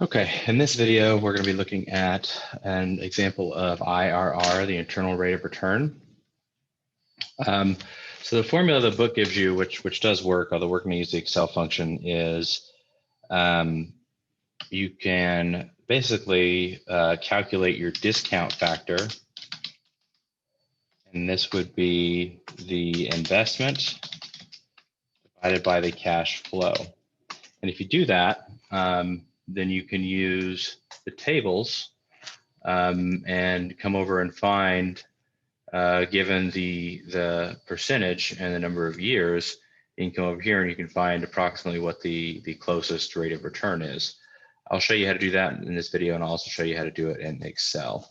Okay, in this video, we're going to be looking at an example of IRR, the internal rate of return. So the formula the book gives you, which does work, although we're going to use the Excel function, is you can basically calculate your discount factor. And this would be the investment divided by the cash flow. And if you do that, then you can use the tables and come over and find, given the percentage and the number of years, you can come over here and you can find approximately what the closest rate of return is. I'll show you how to do that in this video, and I'll also show you how to do it in Excel.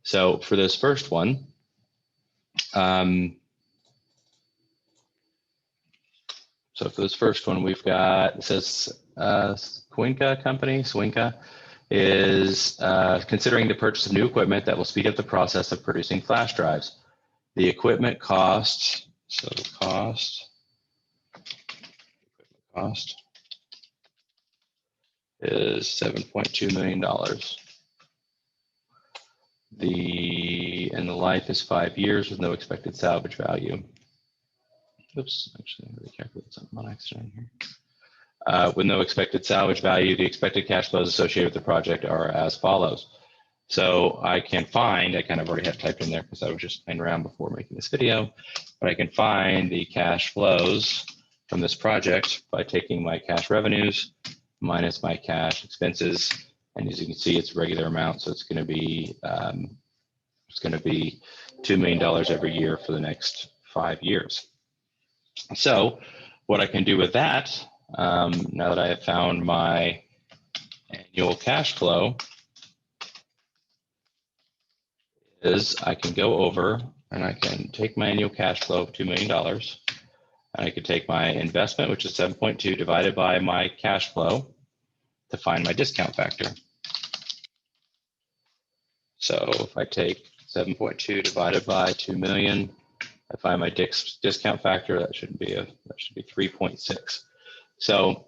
So for this first one, we've got, it says Swinka company, Swinka, is considering the purchase of new equipment that will speed up the process of producing flash drives. The equipment cost, so the cost is $7.2 million. And the life is 5 years with no expected salvage value. Oops, actually, I recalculated something on accident here. With no expected salvage value, the expected cash flows associated with the project are as follows. So I can find, I kind of already have typed in there because I was just playing around before making this video, but I can find the cash flows from this project by taking my cash revenues minus my cash expenses. And as you can see, it's a regular amount. So it's going to be $2 million every year for the next 5 years. So what I can do with that, now that I have found my annual cash flow, is I can go over and I can take my annual cash flow of $2 million, and I can take my investment, which is 7.2, divided by my cash flow to find my discount factor. So if I take 7.2 divided by 2 million, I find my discount factor. That should be 3.6. So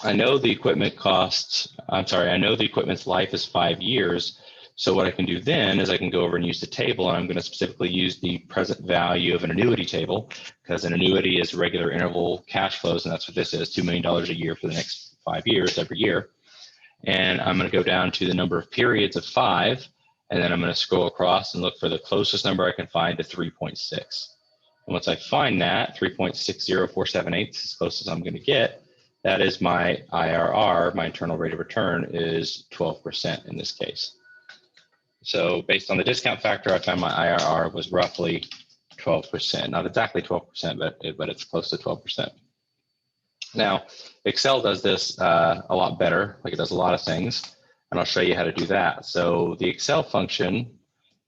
I know the equipment costs, I know the equipment's life is 5 years. So what I can do then is I can go over and use the table, and I'm going to specifically use the present value of an annuity table, because an annuity is regular interval cash flows, and that's what this is, $2 million a year for the next 5 years every year. And I'm going to go down to the number of periods of 5, and then I'm going to scroll across and look for the closest number I can find to 3.6. And once I find that, 3.60478 is as close as I'm going to get, that is my IRR, my internal rate of return, is 12% in this case. So based on the discount factor, I found my IRR was roughly 12%, not exactly 12%, but it's close to 12%. Now, Excel does this a lot better, like it does a lot of things, and I'll show you how to do that. So the Excel function,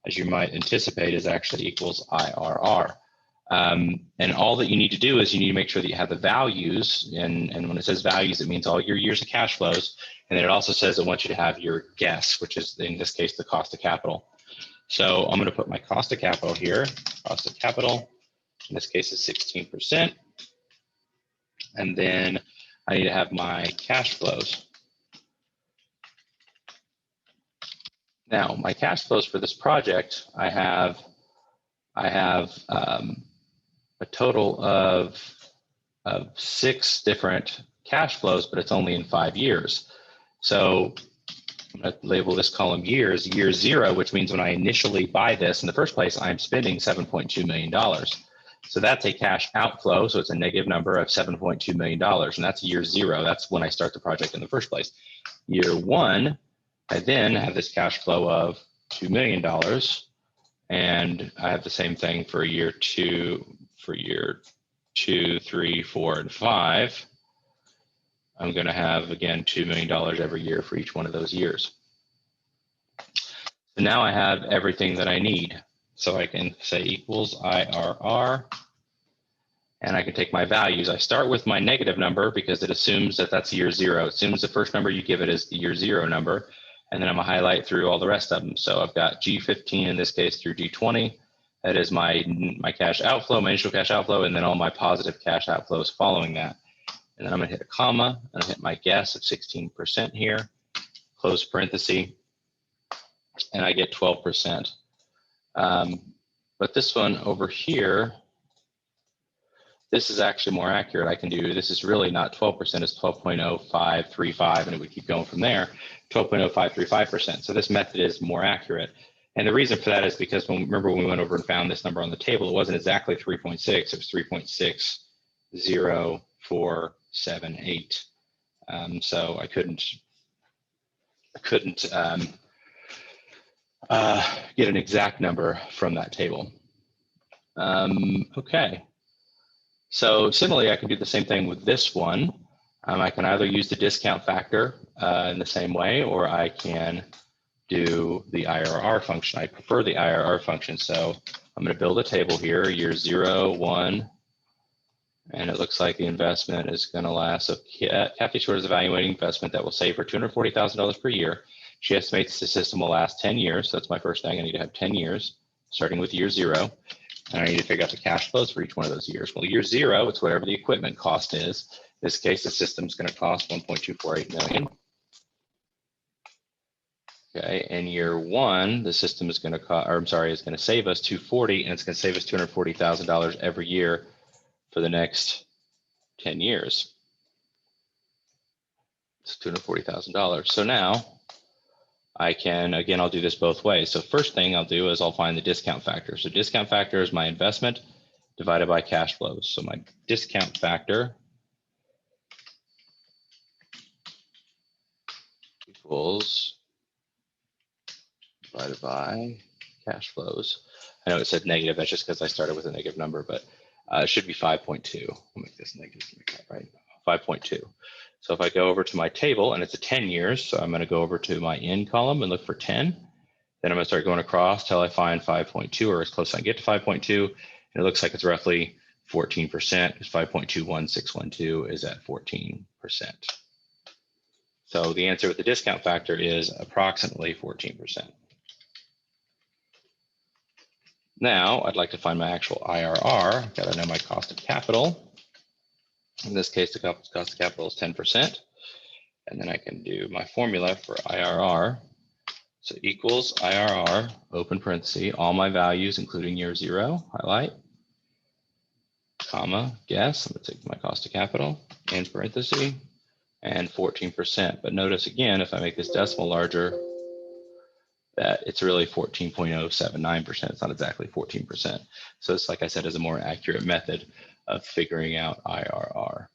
as you might anticipate, is actually equals IRR. And all that you need to do is you need to make sure that you have the values, and when it says values, it means all your years of cash flows, and then it also says it wants you to have your guess, which is in this case the cost of capital. So I'm going to put my cost of capital here. Cost of capital in this case is 16%, and then I need to have my cash flows. Now my cash flows for this project, I have a total of 6 different cash flows, but it's only in 5 years. So I'm going to label this column years, year 0, which means when I initially buy this in the first place, I'm spending $7.2 million. So that's a cash outflow. So it's a negative number of $7.2 million. And that's year 0. That's when I start the project in the first place. Year 1, I then have this cash flow of $2 million. And I have the same thing for year 2, 3, 4, and 5. I'm going to have, again, $2 million every year for each one of those years. So now I have everything that I need. So I can say equals IRR, and I can take my values. I start with my negative number because it assumes that that's year 0. It assumes the first number you give it is the year 0 number, and then I'm going to highlight through all the rest of them. So I've got G15 in this case through G20. That is my cash outflow, my initial cash outflow, and then all my positive cash outflows following that. and then I'm gonna hit a comma, and I hit my guess of 16% here, close parenthesis, and I get 12%. But this one over here, this is actually more accurate. I can do, this is really not 12%, it's 12.0535, and it would keep going from there, 12.0535%. So this method is more accurate. And the reason for that is because remember when we went over and found this number on the table, it wasn't exactly 3.6, it was 3.60478. So I couldn't get an exact number from that table. Okay. So similarly, I can do the same thing with this one. I can either use the discount factor in the same way, or I can do the IRR function. I prefer the IRR function. So I'm going to build a table here, year 0, 1, and it looks like the investment is going to last. So Kathy Short is evaluating investment that will save her $240,000 per year. She estimates the system will last 10 years. So that's my first thing. I need to have 10 years, starting with year 0. And I need to figure out the cash flows for each one of those years. Well, year 0, it's whatever the equipment cost is. In this case, the system's going to cost $1.248 million. Okay, and year 1, the system is going to cost, or I'm sorry, is going to save us $240, and it's going to save us $240,000 every year for the next 10 years. It's $240,000. So now I can, again, I'll do this both ways. So first thing I'll do is I'll find the discount factor. So discount factor is my investment divided by cash flows. So my discount factor equals divided by cash flows. I know it said negative, that's just because I started with a negative number, but it should be 5.2. I'll make this negative to make that right, 5.2. So if I go over to my table, and it's a 10 years, so I'm going to go over to my in column and look for 10. Then I'm going to start going across till I find 5.2, or as close as I get to 5.2. And it looks like it's roughly 14%, because 5.21612 is at 14%. So the answer with the discount factor is approximately 14%. Now I'd like to find my actual IRR. I've got to know my cost of capital. In this case, the cost of capital is 10%. And then I can do my formula for IRR. So equals IRR, open parenthesis, all my values, including year 0, highlight, comma, guess. I'm going to take my cost of capital, in parenthesis, and 14%. But notice again, if I make this decimal larger, that it's really 14.079%. It's not exactly 14%. So it's, like I said, is a more accurate method of figuring out IRR.